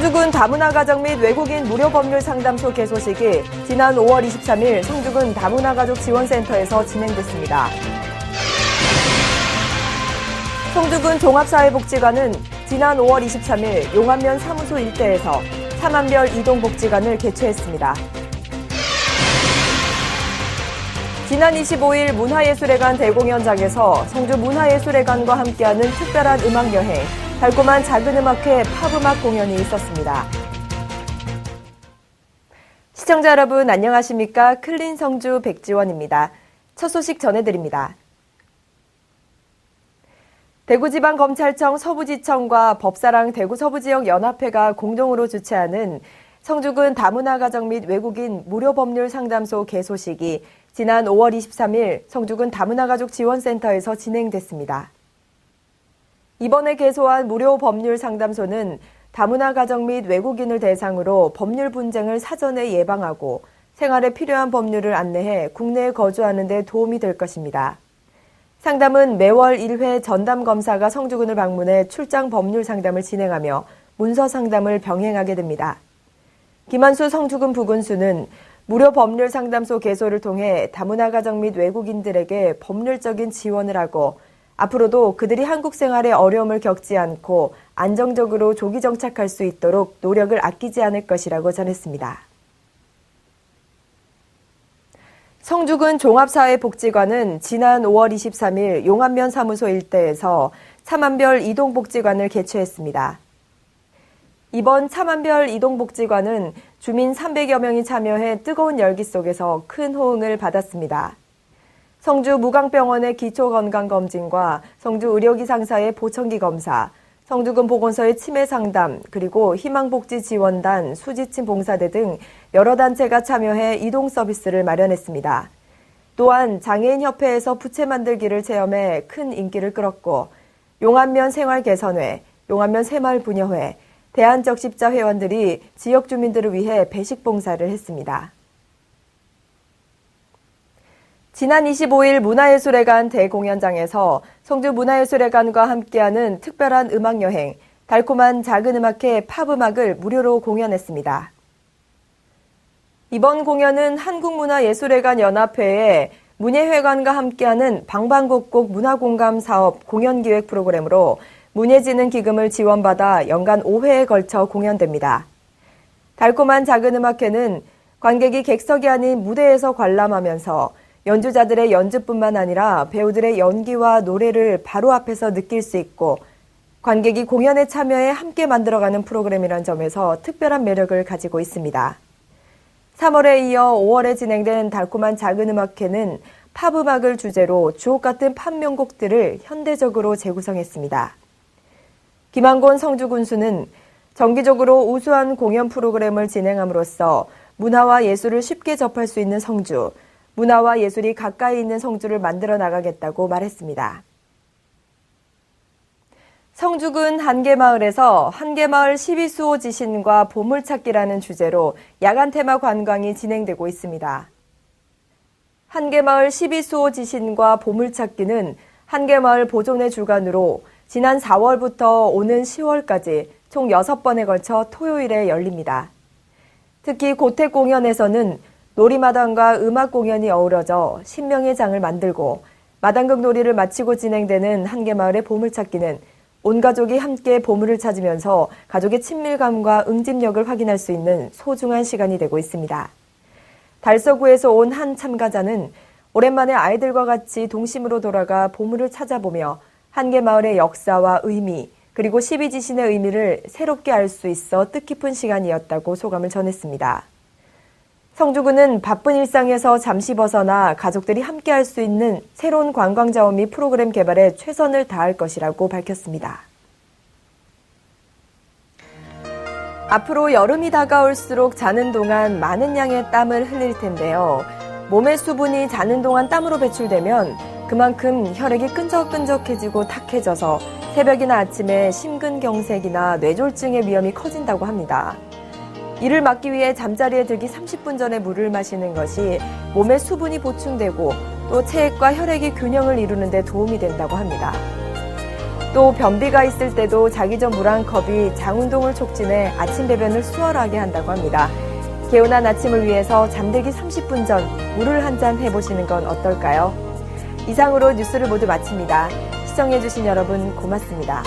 성주군 다문화 가정 및 외국인 무료 법률 상담소 개소식이 지난 5월 23일 성주군 다문화 가족 지원센터에서 진행됐습니다. 성주군 종합사회복지관은 지난 5월 23일 용안면 사무소 일대에서 차만별 이동복지관을 개최했습니다. 지난 25일 문화예술회관 대공연장에서 성주 문화예술회관과 함께하는 특별한 음악여행, 달콤한 작은 음악회 팝음악 공연이 있었습니다. 시청자 여러분 안녕하십니까? 클린 성주 백지원입니다. 첫 소식 전해드립니다. 대구지방검찰청 서부지청과 법사랑 대구서부지역연합회가 공동으로 주최하는 성주군 다문화 가정 및 외국인 무료 법률 상담소 개소식이 지난 5월 23일 성주군 다문화 가족 지원센터에서 진행됐습니다. 이번에 개소한 무료 법률 상담소는 다문화 가정 및 외국인을 대상으로 법률 분쟁을 사전에 예방하고 생활에 필요한 법률을 안내해 국내에 거주하는 데 도움이 될 것입니다. 상담은 매월 1회 전담검사가 성주군을 방문해 출장 법률 상담을 진행하며 문서 상담을 병행하게 됩니다. 김한수 성주군 부군수는 무료 법률 상담소 개소를 통해 다문화 가정 및 외국인들에게 법률적인 지원을 하고 앞으로도 그들이 한국 생활에 어려움을 겪지 않고 안정적으로 조기 정착할 수 있도록 노력을 아끼지 않을 것이라고 전했습니다. 성주군 종합사회복지관은 지난 5월 23일 용안면 사무소 일대에서 차만별 이동복지관을 개최했습니다. 이번 차만별 이동복지관은 주민 300여 명이 참여해 뜨거운 열기 속에서 큰 호응을 받았습니다. 성주 무강병원의 기초건강검진과 성주 의료기상사의 보청기 검사, 성주군 보건소의 치매상담, 그리고 희망복지지원단, 수지침 봉사대 등 여러 단체가 참여해 이동 서비스를 마련했습니다. 또한 장애인협회에서 부채 만들기를 체험해 큰 인기를 끌었고 용안면 생활개선회, 용안면 새마을부녀회, 대한적십자 회원들이 지역 주민들을 위해 배식 봉사를 했습니다. 지난 25일 문화예술회관 대공연장에서 성주 문화예술회관과 함께하는 특별한 음악여행, 달콤한 작은 음악회 팝음악을 무료로 공연했습니다. 이번 공연은 한국문화예술회관연합회의 문예회관과 함께하는 방방곡곡 문화공감 사업 공연기획 프로그램으로 문예지능 기금을 지원받아 연간 5회에 걸쳐 공연됩니다. 달콤한 작은 음악회는 관객이 객석이 아닌 무대에서 관람하면서 연주자들의 연주뿐만 아니라 배우들의 연기와 노래를 바로 앞에서 느낄 수 있고 관객이 공연에 참여해 함께 만들어가는 프로그램이란 점에서 특별한 매력을 가지고 있습니다. 3월에 이어 5월에 진행된 달콤한 작은 음악회는 팝음악을 주제로 주옥같은 팝 명곡들을 현대적으로 재구성했습니다. 김한곤 성주군수는 정기적으로 우수한 공연 프로그램을 진행함으로써 문화와 예술을 쉽게 접할 수 있는 성주, 문화와 예술이 가까이 있는 성주를 만들어 나가겠다고 말했습니다. 성주군 한계마을에서 한계마을 12수호 지신과 보물찾기라는 주제로 야간 테마 관광이 진행되고 있습니다. 한계마을 12수호 지신과 보물찾기는 한계마을 보존의 주관으로 지난 4월부터 오는 10월까지 총 6번에 걸쳐 토요일에 열립니다. 특히 고택 공연에서는 놀이마당과 음악 공연이 어우러져 신명의 장을 만들고 마당극 놀이를 마치고 진행되는 한계마을의 보물찾기는 온 가족이 함께 보물을 찾으면서 가족의 친밀감과 응집력을 확인할 수 있는 소중한 시간이 되고 있습니다. 달서구에서 온 한 참가자는 오랜만에 아이들과 같이 동심으로 돌아가 보물을 찾아보며 한계마을의 역사와 의미, 그리고 12지신의 의미를 새롭게 알 수 있어 뜻깊은 시간이었다고 소감을 전했습니다. 성주군은 바쁜 일상에서 잠시 벗어나 가족들이 함께 할 수 있는 새로운 관광자원 및 프로그램 개발에 최선을 다할 것이라고 밝혔습니다. 앞으로 여름이 다가올수록 자는 동안 많은 양의 땀을 흘릴 텐데요. 몸의 수분이 자는 동안 땀으로 배출되면 그만큼 혈액이 끈적끈적해지고 탁해져서 새벽이나 아침에 심근경색이나 뇌졸중의 위험이 커진다고 합니다. 이를 막기 위해 잠자리에 들기 30분 전에 물을 마시는 것이 몸에 수분이 보충되고 또 체액과 혈액의 균형을 이루는 데 도움이 된다고 합니다. 또 변비가 있을 때도 자기 전 물 한 컵이 장 운동을 촉진해 아침 배변을 수월하게 한다고 합니다. 개운한 아침을 위해서 잠들기 30분 전 물을 한 잔 해보시는 건 어떨까요? 이상으로 뉴스를 모두 마칩니다. 시청해주신 여러분 고맙습니다.